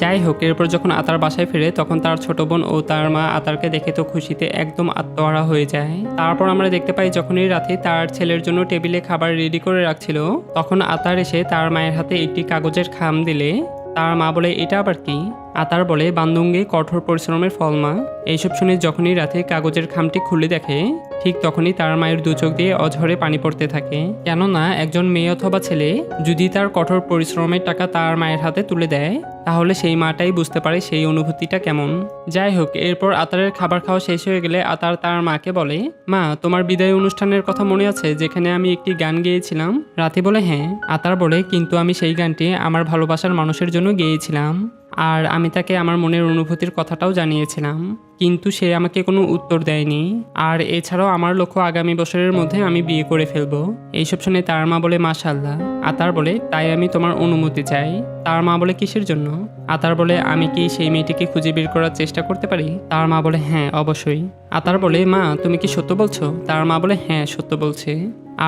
যাই হোক, এরপর যখন আতার বাসায় ফিরে, তখন তার ছোট বোন ও তার মা আতারকে দেখে তো খুশিতে একদম আত্মহারা হয়ে যায়। তারপর আমরা দেখতে পাই যখনই রাতে তার ছেলের জন্য টেবিলে খাবার রেডি করে রাখছিল, তখন আতার এসে তার মায়ের হাতে একটি কাগজের খাম দিলে তার মা বলে, এটা আবার কি? আতার বলে, বান্দুঙ্গে কঠোর পরিশ্রমের ফল মা। এইসব শুনে যখনই রাতে কাগজের খামটি খুলে দেখে, ঠিক তখনই তার মায়ের দু চোখ দিয়ে অঝরে পানি পড়তে থাকে, কেননা একজন মেয়ে অথবা ছেলে যদি তার কঠোর পরিশ্রমের টাকা তার মায়ের হাতে তুলে দেয়, তাহলে সেই মাটাই বুঝতে পারে সেই অনুভূতিটা কেমন। যাই হোক, এরপর আতারের খাবার খাওয়া শেষ হয়ে গেলে আতার তার মাকে বলে, মা, তোমার বিদায় অনুষ্ঠানের কথা মনে আছে যেখানে আমি একটি গান গেয়েছিলাম? রাতে বলে, হ্যাঁ। আতার বলে, কিন্তু আমি সেই গানটি আমার ভালোবাসার মানুষের জন্য গেয়েছিলাম, আর আমি তাকে আমার মনের অনুভূতির কথাটাও জানিয়েছিলাম, কিন্তু সে আমাকে কোনো উত্তর দেয়নি, আর এছাড়াও আমার লক্ষ্য আগামী বছরের মধ্যে আমি বিয়ে করে ফেলবো। এইসব শুনে তার মা বলে, মাশাআল্লাহ। আতার বলে, তাই আমি তোমার অনুমতি চাই। তার মা বলে, কিসের জন্য? আতার বলে, আমি কি সেই মেয়েটিকে খুঁজে বের করার চেষ্টা করতে পারি? তার মা বলে, হ্যাঁ, অবশ্যই। আতার বলে, মা, তুমি কি সত্য বলছো? তার মা বলে, হ্যাঁ, সত্য বলছে।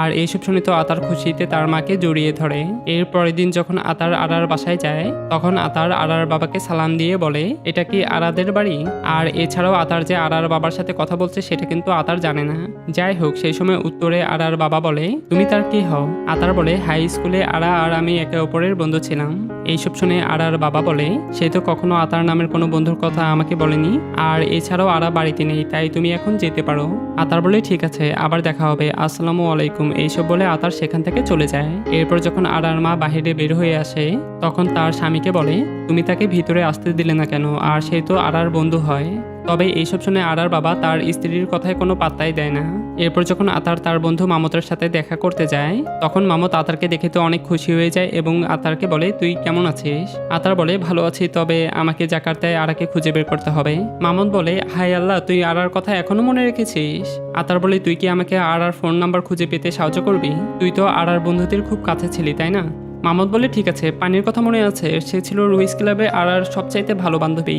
আর এইসব শুনে তো আতার খুশিতে তার মাকে জড়িয়ে ধরে। এর পরের দিন যখন আতার আরার বাসায় যায়, তখন আতার আরার বাবাকে সালাম দিয়ে বলে, এটা কি আরাদের বাড়ি? আর এছাড়াও আতার যে আরার বাবার সাথে কথা বলছে সেটা কিন্তু আতার জানে না। যাই হোক, সেই সময় উত্তরে আরার বাবা বলে, তুমি তার কি হও? আতার বলে, হাই স্কুলে আরা আর আমি একে অপরের বন্ধু ছিলাম। এইসব শুনে আরার বাবা বলে, সে তো কখনো আতার নামের কোনো বন্ধুর কথা আমাকে বলেনি, আর এছাড়াও আরা বাড়িতে নেই, তাই তুমি এখন যেতে পারো। আতার বলে, ঠিক আছে, আবার দেখা হবে, আসসালামু আলাইকুম। এইসব বলে আতার সেখান থেকে চলে যায়। এরপর যখন আরার মা বাহিরে বের হয়ে আসে, তখন তার স্বামীকে বলে, তুমি তাকে ভিতরে আসতে দিলে না কেন? আর সে তো আরার বন্ধু হয়। তবে এইসব শুনে আরার বাবা তার স্ত্রীর কথায় কোনো পাত্তাই দেয় না। এরপর যখন আতার তার বন্ধু মামতের সাথে দেখা করতে যায়, তখন মামত আতারকে দেখে তো অনেক খুশি হয়ে যায় এবং আতারকে বলে, তুই কেমন আছিস? আতার বলে, ভালো আছি, তবে আমাকে জাকার্তায় আরাকে খুঁজে বের করতে হবে। মামত বলে, হাই আল্লাহ, তুই আরার কথা এখনো মনে রেখেছিস? আতার বলে, তুই কি আমাকে আরার ফোন নাম্বার খুঁজে পেতে সাহায্য করবি? তুই তো আরার বন্ধুদের খুব কাছে ছিলি, তাই না? মামত বলে, ঠিক আছে। পানির কথা মনে আছে? সে ছিল রুইস ক্লাবে আরার সবচাইতে ভালো বান্ধবী।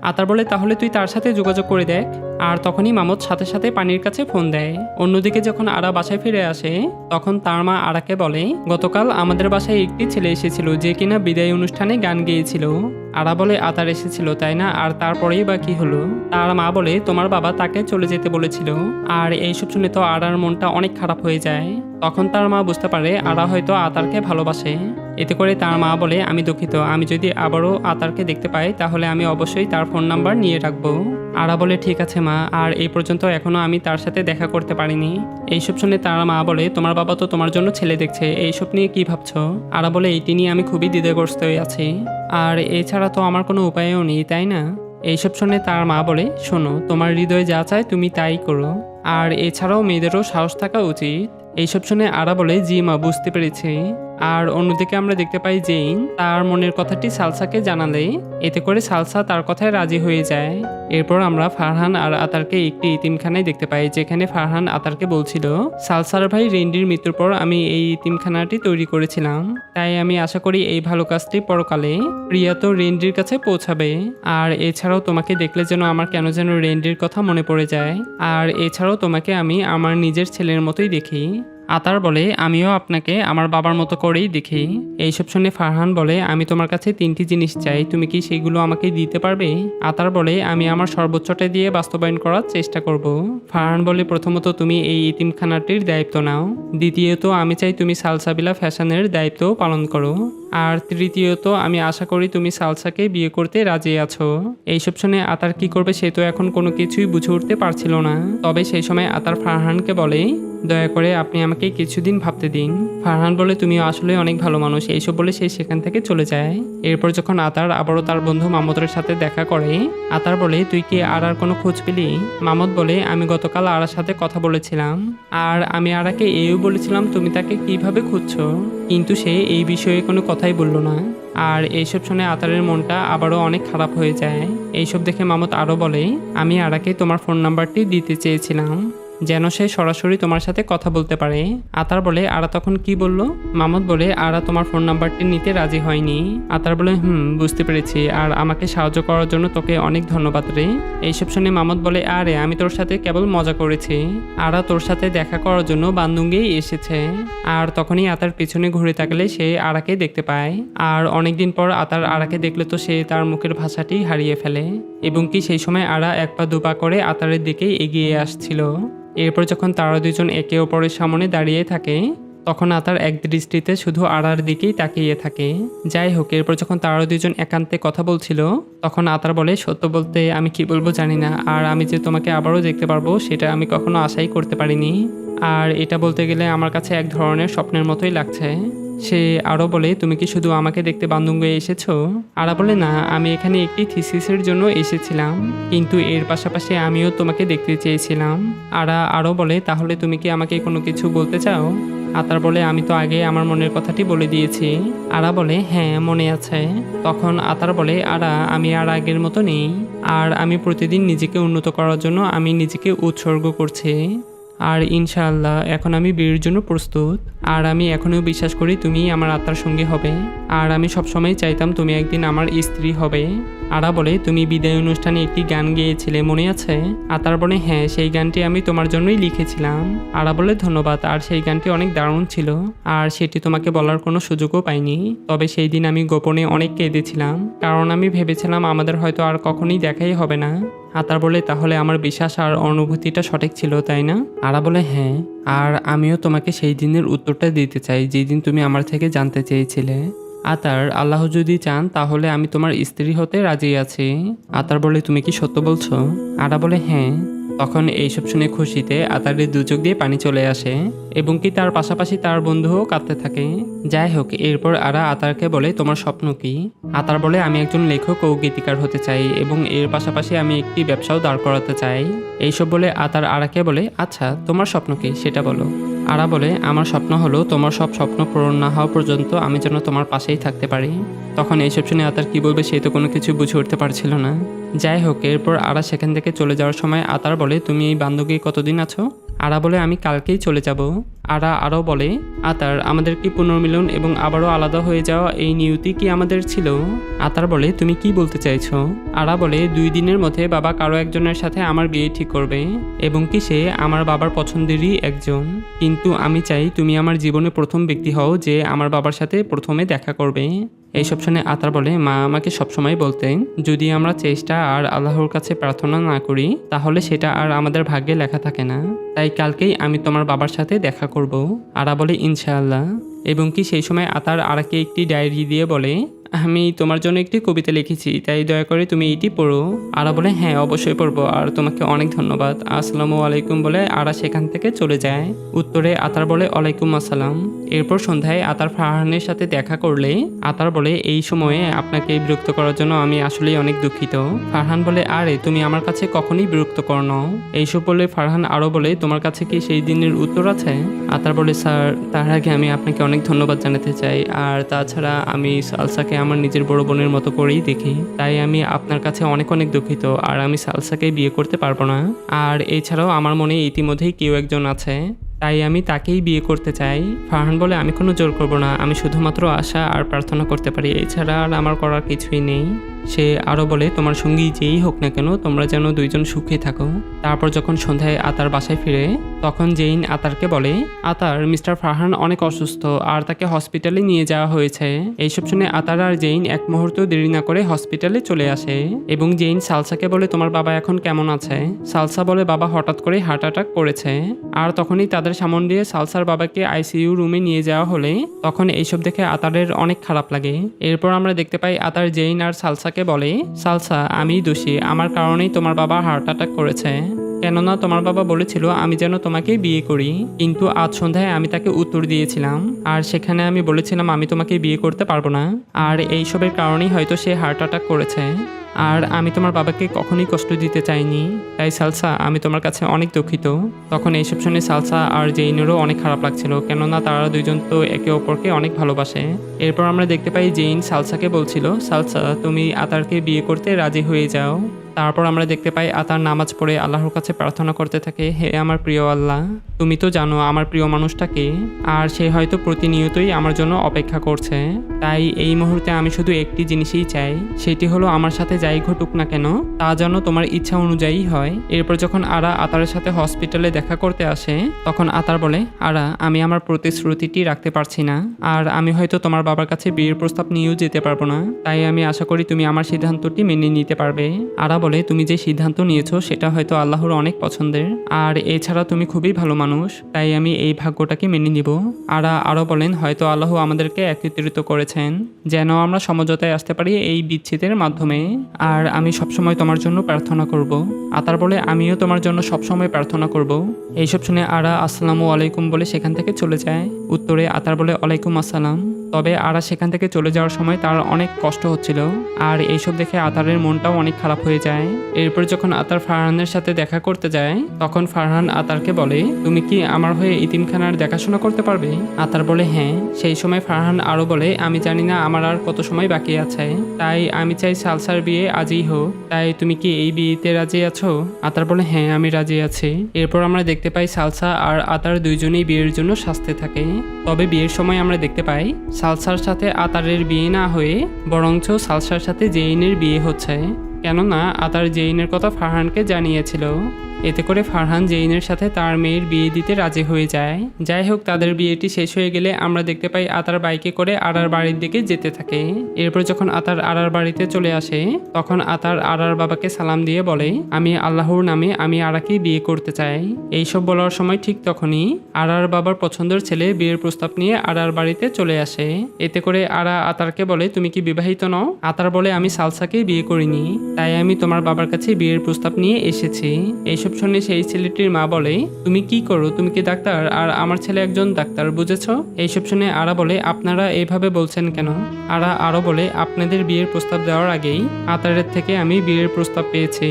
আতার বলে, তাহলে তুই তার সাথে যোগাযোগ করে দেখ। আর তখনই মামুদ সাথে সাথে পানির কাছে ফোন দেয়। অন্যদিকে যখন আরা বাসায় ফিরে আসে তখন তার মা আরাকে বলে, গতকাল আমাদের বাসায় একটি ছেলে এসেছিল যে কিনা বিদায় অনুষ্ঠানে গান গেয়েছিল। আরা বলে, আতার এসেছিল তাই না, আর তারপরেই বা কি হলো? তার মা বলে, তোমার বাবা তাকে চলে যেতে বলেছিল। আর এইসব শুনে তো আরার মনটা অনেক খারাপ হয়ে যায়। তখন তার মা বুঝতে পারে আরা হয়তো আতারকে ভালোবাসে। এতে করে তার মা বলে, আমি দুঃখিত, আমি যদি আবারও আতারকে দেখতে পাই তাহলে আমি অবশ্যই তার ফোন নাম্বার নিয়ে রাখবো। আরা বলে, ঠিক আছে মা, আর এই পর্যন্ত এখনো আমি তার সাথে দেখা করতে পারিনি। এইসব শুনে তার মা বলে, তোমার বাবা তো তোমার জন্য ছেলে দেখছে, এইসব নিয়ে কি ভাবছো? আরা বলে, এইটি নিয়ে আমি খুবই দ্বিধাগ্রস্ত হয়ে আছি, আর এছাড়া তো আমার কোনো উপায়ও নেই, তাই না? এইসব শুনে তার মা বলে, শোনো, তোমার হৃদয়ে যা চায় তুমি তাই করো, আর এছাড়াও মেয়েদেরও সাহস থাকা উচিত। এইসব শুনে আরা বলে, জি মা, বুঝতে পেরেছি। আর অন্যদিকে আমরা দেখতে পাই জেইন তার মনের কথাটি সালসাকে জানালে এতে করে সালসা তার কথায় রাজি হয়ে যায়। এরপর আমরা ফারহান আর আতারকে একটি ইতিমখানায় দেখতে পাই, যেখানে ফারহান আতারকে বলছিল, সালসার ভাই রেন্ডির মৃত্যুর পর আমি এই ইতিমখানাটি তৈরি করেছিলাম, তাই আমি আশা করি এই ভালো কাজটি পরকালে প্রিয়া তো রেন্ডির কাছে পৌঁছাবে। আর এছাড়াও তোমাকে দেখলে যেন আমার কেন যেন রেন্ডির কথা মনে পড়ে যায়, আর এছাড়াও তোমাকে আমি আমার নিজের ছেলের মতোই দেখি। আতার বলে, আমিও আপনাকে আমার বাবার মতো করেই দেখি। এইসব শুনে ফারহান বলে, আমি তোমার কাছে 3টি জিনিস চাই, তুমি কি সেগুলো আমাকে দিতে পারবে? আতার বলে, আমি আমার সর্বোচ্চটা দিয়ে বাস্তবায়ন করার চেষ্টা করব। ফারহান বলে, প্রথমত তুমি এই ইতিমখানাটির দায়িত্ব নাও, দ্বিতীয়ত আমি চাই তুমি সালসাবিলা ফ্যাশনের দায়িত্ব পালন করো, আর তৃতীয়ত আমি আশা করি তুমি সালসাকে বিয়ে করতে রাজি আছো। এইসব শুনে আতার কি করবে সে তো এখন কোনো কিছুই বুঝে উঠতে পারছিল না। তবে সেই সময় আতার ফারহানকে বলে, দয়া করে আপনি আমাকে কিছুদিন ভাবতে দিন। ফারহান বলে, তুমি আসলে অনেক ভালো মানুষ। এইসব বলে সে সেখান থেকে চলে যায়। এরপর যখন আতার আবারও তার বন্ধু মামুদের সাথে দেখা করে, আতার বলে, তুই কি আর কোনো খোঁজ পেলি? মামুদ বলে, আমি গতকাল আরার সাথে কথা বলেছিলাম, আর আমি আরাকে এও বলেছিলাম তুমি তাকে কিভাবে খুঁজছো, কিন্তু সে এই বিষয়ে কোনো কথাই বলল না। আর এইসব শুনে আতারের মনটা আবারও অনেক খারাপ হয়ে যায়। এইসব দেখে মামুদ আরও বলে, আমি আরাকে তোমার ফোন নাম্বারটি দিতে চেয়েছিলাম যেন সে সরাসরি তোমার সাথে কথা বলতে পারে। আতার বলে, আরা তখন কি বলল? মামুদ বলে, আরা তোমার ফোন নাম্বারটি নিতে রাজি হয়নি। আতার বলে, বুঝতে পেরেছি, আর আমাকে সাহায্য করার জন্য তোকে অনেক ধন্যবাদ রে। এইসব শুনে মামুদ বলে, আরে আমি তোর সাথে কেবল মজা করেছি, আরা তোর সাথে দেখা করার জন্য বান্দুঙ্গেই এসেছে। আর তখনই আতার পিছনে ঘুরে তাকালে সে আরাকে দেখতে পায়, আর অনেকদিন পর আতার আরাকে দেখলে তো সে তার মুখের ভাষাটি হারিয়ে ফেলে, এবং কি সেই সময় আরা 1 পা 2 পা করে আতারের দিকে এগিয়ে আসছিল। এরপর যখন তারা দুজন একে অপরের সামনে দাঁড়িয়ে থাকে তখন আতার এক দৃষ্টিতে শুধু আরার দিকেই তাকিয়ে থাকে। যাই হোক, এরপর যখন তারা দুজন একান্তে কথা বলছিল তখন আতার বলে, সত্য বলতে আমি কি বলবো জানি না, আর আমি যে তোমাকে আবারও দেখতে পারবো সেটা আমি কখনো আশাই করতে পারিনি, আর এটা বলতে গেলে আমার কাছে এক ধরনের স্বপ্নের মতোই লাগছে। সে আরও বলে, তুমি কি শুধু আমাকে দেখতে বান্দুঙ্গে এসেছো? আরা বলে, না, আমি এখানে একটি থিসিসের জন্য এসেছিলাম, কিন্তু এর পাশাপাশি আমিও তোমাকে দেখতে চেয়েছিলাম। আরা আরও বলে, তাহলে তুমি কি আমাকে কোনো কিছু বলতে চাও? আতার বলে, আমি তো আগে আমার মনের কথাটি বলে দিয়েছি। আরা বলে, হ্যাঁ মনে আছে। তখন আতার বলে, আরা আমি আর আগের মতো নেই, আর আমি প্রতিদিন নিজেকে উন্নত করার জন্য আমি নিজেকে উৎসর্গ করছি, আর ইনশাআল্লাহ এখন আমি বিয়ের জন্য প্রস্তুত, আর আমি এখনও বিশ্বাস করি তুমি আমার আত্মার সঙ্গী হবে, আর আমি সবসময় চাইতাম তুমি একদিন আমার স্ত্রী হবে। আরা বলে, তুমি বিদায় অনুষ্ঠানে একটি গান গেয়েছিলে মনে আছে? আতার বলে, হ্যাঁ, সেই গানটি আমি তোমার জন্যই লিখেছিলাম। আরা বলে, ধন্যবাদ, আর সেই গানটি অনেক দারুণ ছিল, আর সেটি তোমাকে বলার কোনো সুযোগও পাইনি। তবে সেই দিন আমি গোপনে অনেক কেঁদেছিলাম, কারণ আমি ভেবেছিলাম আমাদের হয়তো আর কখনোই দেখাই হবে না। আতার বলে, তাহলে আমার বিশ্বাস আর অনুভূতিটা সঠিক ছিল তাই না? আরা বলে, হ্যাঁ, আর আমিও তোমাকে সেই দিনের উত্তরটা দিতে চাই যেই দিন তুমি আমার থেকে জানতে চেয়েছিলে। আতার, আল্লাহ যদি চান তাহলে আমি তোমার স্ত্রী হতে রাজি আছি। আতার বলে, তুমি কি সত্য বলছো? আরা বলে, হ্যাঁ। তখন এইসব শুনে খুশিতে আতারের 2 চোখ দিয়ে পানি চলে আসে, এবং কি তার পাশাপাশি তার বন্ধুও কাঁদতে থাকে। যাই হোক, এরপর আরা আতারকে বলে, তোমার স্বপ্ন কি? আতার বলে, আমি একজন লেখক ও গীতিকার হতে চাই, এবং এর পাশাপাশি আমি একটি ব্যবসাও দাঁড় করাতে চাই। এইসব বলে আতার আরাকে বলে, আচ্ছা তোমার স্বপ্ন কি সেটা বলো। আরা বলে, আমার স্বপ্ন হলো তোমার সব স্বপ্ন পূরণ না হওয়া পর্যন্ত আমি যেন তোমার পাশেই থাকতে পারি। তখন এইসব শুনে আতার কি বলবে সে তো কোনো কিছু বুঝে উঠতে পারছিল না। যাই হোক, এরপর আরা সেখান থেকে চলে যাওয়ার সময় আতার বলে, তুমি এই বান্দুকে কতদিন আছো? আরা বলে আমি কালকেই চলে যাব। আরা আরও বলে আতার আমাদের কি পুনর্মিলন এবং আবারও আলাদা হয়ে যাওয়া এই নিয়তি কি আমাদের ছিল? আতার বলে তুমি কি বলতে চাইছো? আরা বলে 2 দিনের মধ্যে বাবা কারো একজনের সাথে আমার বিয়ে ঠিক করবে এবং কি সে আমার বাবার পছন্দেরই একজন। কিন্তু আমি চাই তুমি আমার জীবনে প্রথম ব্যক্তি হও যে আমার বাবার সাথে প্রথমে দেখা করবে। এইসব শুনে আতার বলে মা আমাকে সবসময় বলতেন যদি আমরা চেষ্টা আর আল্লাহর কাছে প্রার্থনা না করি তাহলে সেটা আর আমাদের ভাগ্যে লেখা থাকে না। তাই কালকেই আমি তোমার বাবার সাথে দেখা করব। আরা বলে ইনশাআল্লাহ। এবং কি সেই সময় আতার আরাকে একটি ডায়েরি দিয়ে বলে আমি তোমার জন্য একটি কবিতা লিখেছি, তাই দয়া করে তুমি এটি পড়ো। আরা বলে হ্যাঁ অবশ্যই পড়বো, আর তোমাকে অনেক ধন্যবাদ, আসসালামু আলাইকুম বলে আরা সেখান থেকে চলে যায়। উত্তরে আতার বলে ওয়ালাইকুম আসসালাম। এরপর সন্ধ্যায় আতার ফারহানের সাথে দেখা করলে আতার বলে এই সময়ে আপনাকে বিরক্ত করার জন্য আমি আসলেই অনেক দুঃখিত। ফারহান বলে আরে তুমি আমার কাছে কখনই বিরক্ত কর নাও। এইসব বলে ফারহান আরও বলে তোমার কাছে কি সেই দিনের উত্তর আছে? আতার বলে স্যার তার আগে আমি আপনাকে অনেক ধন্যবাদ জানাতে চাই, আর তাছাড়া আমি সালসাকে আমার নিজের বড় বোনের মতো করেই দেখি, তাই আমি আপনার কাছে অনেক অনেক দুঃখিত, আর আমি সালসাকে বিয়ে করতে পারবো না। আর এছাড়াও আমার মনে ইতিমধ্যেই কেউ একজন আছে, তাই আমি তাকেই বিয়ে করতে চাই। ফারহান বলে আমি কোনো জোর করব না, আমি শুধুমাত্র আশা আর প্রার্থনা করতে পারি, এছাড়া আর আমার করার কিছুই নেই। সে আরও বলে তোমার সঙ্গী যেই হোক না কেন তোমরা যেন দুইজন সুখে থাকো। তারপর যখন সন্ধ্যায় আতার বাসায় ফিরে তখন জেইন আতারকে বলে আতার মিস্টার ফারহান অনেক অসুস্থ আর তাকে হসপিটালে নিয়ে যাওয়া হয়েছে। এইসব শুনে আতার আর জেইন এক মুহূর্ত দেরি না করে হসপিটালে চলে আসে এবং জেইন সালসাকে বলে তোমার বাবা এখন কেমন আছে? সালসা বলে বাবা হঠাৎ করে হার্ট অ্যাটাক করেছে। আর তখনই তাদের সামন দিয়ে সালসার বাবাকে আইসিইউ রুমে নিয়ে যাওয়া হলে তখন এইসব দেখে আতারের অনেক খারাপ লাগে। এরপর আমরা দেখতে পাই আতার জেইন আর সালসা বলে সালসা আমি দোষী, আমার কারণেই তোমার বাবা হার্ট অ্যাটাক করেছে, কেননা তোমার বাবা বলেছিল আমি যেন তোমাকে বিয়ে করি, কিন্তু আজ সন্ধ্যায় আমি তাকে উত্তর দিয়েছিলাম আর সেখানে আমি বলেছিলাম আমি তোমাকে বিয়ে করতে পারবো না, আর এইসবের কারণেই হয়তো সে হার্ট অ্যাটাক করেছে, আর আমি তোমার বাবাকে কখনোই কষ্ট দিতে চাইনি, তাই সালসা আমি তোমার কাছে অনেক দুঃখিত। তখন এইসব শুনে সালসা আর জেইনেরও অনেক খারাপ লাগছিল, কেননা তারা দুইজন তো একে অপরকে অনেক ভালোবাসে। এরপর আমরা দেখতে পাই জেইন সালসাকে বলছিল সালসা তুমি আতারকে বিয়ে করতে রাজি হয়ে যাও। তারপর আমরা দেখতে পাই আতার নামাজ পড়ে আল্লাহর কাছে প্রার্থনা করতে থাকে হে আমার প্রিয় আল্লাহ, তুমি তো জানো আমার প্রিয় মানুষটাকে, আর সে হয়তো প্রতিনিয়তই আমার জন্য অপেক্ষা করছে, তাই এই মুহূর্তে আমি শুধু একটি জিনিসই চাই, সেটি হলো আমার সাথে যাই ঘটুক না কেন তা যেন তোমার ইচ্ছা অনুযায়ী হয়। এরপর যখন আরা আতারের সাথে হসপিটালে দেখা করতে আসে তখন আতার বলে আরা আমি আমার প্রতিশ্রুতিটি রাখতে পারছি না, আর আমি হয়তো তোমার বাবার কাছে বিয়ের প্রস্তাব নিয়েও যেতে পারবো না, তাই আমি আশা করি তুমি আমার সিদ্ধান্তটি মেনে নিতে পারবে। আরা বলে তুমি যে সিদ্ধান্ত নিয়েছো সেটা হয়তো আল্লাহর অনেক পছন্দের, আর এছাড়া তুমি খুবই ভালো মানুষ, তাই আমি এই ভাগ্যটাকে মেনে নিব। আরও বলেন হয়তো আল্লাহ আমাদেরকে একত্রিত করেছেন যেন আমরা সমঝোতায় আসতে পারি এই বিচ্ছেদের মাধ্যমে, আর আমি সবসময় তোমার জন্য প্রার্থনা করব। আতার বলে আমিও তোমার জন্য সবসময় প্রার্থনা করব। এইসব শুনে আরা আসসালামু আলাইকুম বলে সেখান থেকে চলে যায়। উত্তরে আতার বলে ওয়ালাইকুম আসসালাম। তবে আরা সেখান থেকে চলে যাওয়ার সময় তার অনেক কষ্ট হচ্ছিল, আর এইসব দেখে আতারের মনটাও অনেক খারাপ হয়ে যায়। এরপর যখন আতার ফারহানের সাথে দেখা করতে যায় তখন ফারহান আতারকে বলে তুমি কি আমার হয়ে ইতিমখানার দেখাশোনা করতে পারবে? আতার বলে হ্যাঁ। সেই সময় ফারহান আরও বলে আমি জানি না আমার আর কত সময় বাকি আছে, তাই আমি চাই সালসার বিয়ে আজই হোক, তাই তুমি কি এই বিয়েতে রাজি আছো? আতার বলে হ্যাঁ আমি রাজি আছি। এরপর আমরা দেখতে পাই সালসা আর আতার দুইজনেই বিয়ের জন্য সাজতে থাকে। তবে বিয়ের সময় আমরা দেখতে পাই সালসার সাথে আতারের বিয়ে না হয়ে বরঞ্চ সালসার সাথে জেইনের বিয়ে হচ্ছে, কেননা আতার জেইনের কথা ফারহানকে জানিয়েছিল। এতে করে ফারহান জেইনের সাথে তার মেয়ের বিয়ে দিতে রাজি হয়ে যায়। যাই হোক তাদের বিয়েটি শেষ হয়ে গেলে আমরা দেখতে পাই আতার বাইকে করে আরার বাড়ির দিকে যেতে থাকে। এরপর যখন আতার আরার বাড়িতে চলে আসে তখন আতার আরার বাবাকে সালাম দিয়ে বলে আমি আল্লাহর নামে আমি আরাকে বিয়ে করতে চাই। এইসব বলার সময় ঠিক তখনই আরার বাবার পছন্দের ছেলে বিয়ের প্রস্তাব নিয়ে আরার বাড়িতে চলে আসে। এতে করে আরা আতারকে বলে তুমি কি বিবাহিত নও? আতার বলে আমি সালসাকে বিয়ে করিনি, তাই আমি তোমার বাবার কাছে বিয়ের প্রস্তাব নিয়ে এসেছি। এইসব শুনে সেই ছেলেটির মা বলে তুমি কি করো, তুমি কি ডাক্তার আর আমার ছেলে একজন ডাক্তার, বুঝেছ? এইসব শুনে আরা বলে আপনারা এইভাবে বলছেন কেন? আরা আরো বলে আপনাদের বিয়ের প্রস্তাব দেওয়ার আগেই আতারের থেকে আমি বিয়ের প্রস্তাব পেয়েছি।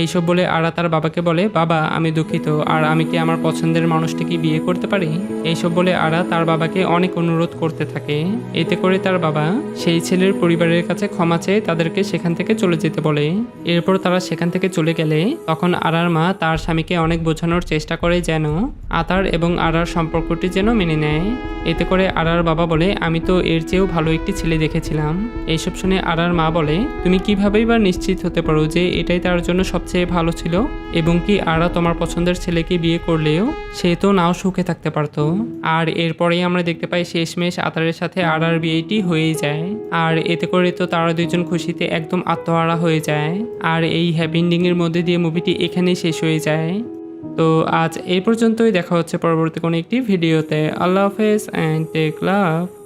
এইসব বলে আরা তার বাবাকে বলে বাবা আমি দুঃখিত, আর আমি কি আমার পছন্দের মানুষটিকে বিয়ে করতে পারি? এইসব বলে আরা তার বাবাকে অনেক অনুরোধ করতে থাকে। এতে করে তার বাবা সেই ছেলের পরিবারের কাছে ক্ষমা চেয়ে তাদেরকে সেখান থেকে চলে যেতে বলে। এরপর তারা সেখান থেকে চলে গেলে তখন আরার মা তার স্বামীকে অনেক বোঝানোর চেষ্টা করে যেন আতার এবং আরার সম্পর্কটি যেন মেনে নেয়। এতে করে আরার বাবা বলে, আমি তো এর চেয়েও ভালো একটি ছেলে দেখেছিলাম। এইসব শুনে আরার মা বলে, তুমি কিভাবেই বা নিশ্চিত হতে পারো যে এটাই তার জন্য সবচেয়ে ভালো ছিল, এবং কি আরা তোমার পছন্দের ছেলেকে বিয়ে করলেও সে তো নাও সুখে থাকতে পারতো। আর এরপরেই আমরা দেখতে পাই শেষমেশ আতারের সাথে আরার বিয়েটি হয়েই যায়। আর এতে করে তো তারা দুজন খুশিতে একদম আত্মহারা হয়ে যায়। আর এই হ্যাপি এন্ডিংয়ের মধ্যে দিয়ে মুভিটি এখানেই শেষ হয়ে যায়। তো আজ এই পর্যন্তই, দেখা হচ্ছে পরবর্তী কোনো একটি ভিডিওতে। আল্লাহ হাফেজ অ্যান্ড টেক লাভ।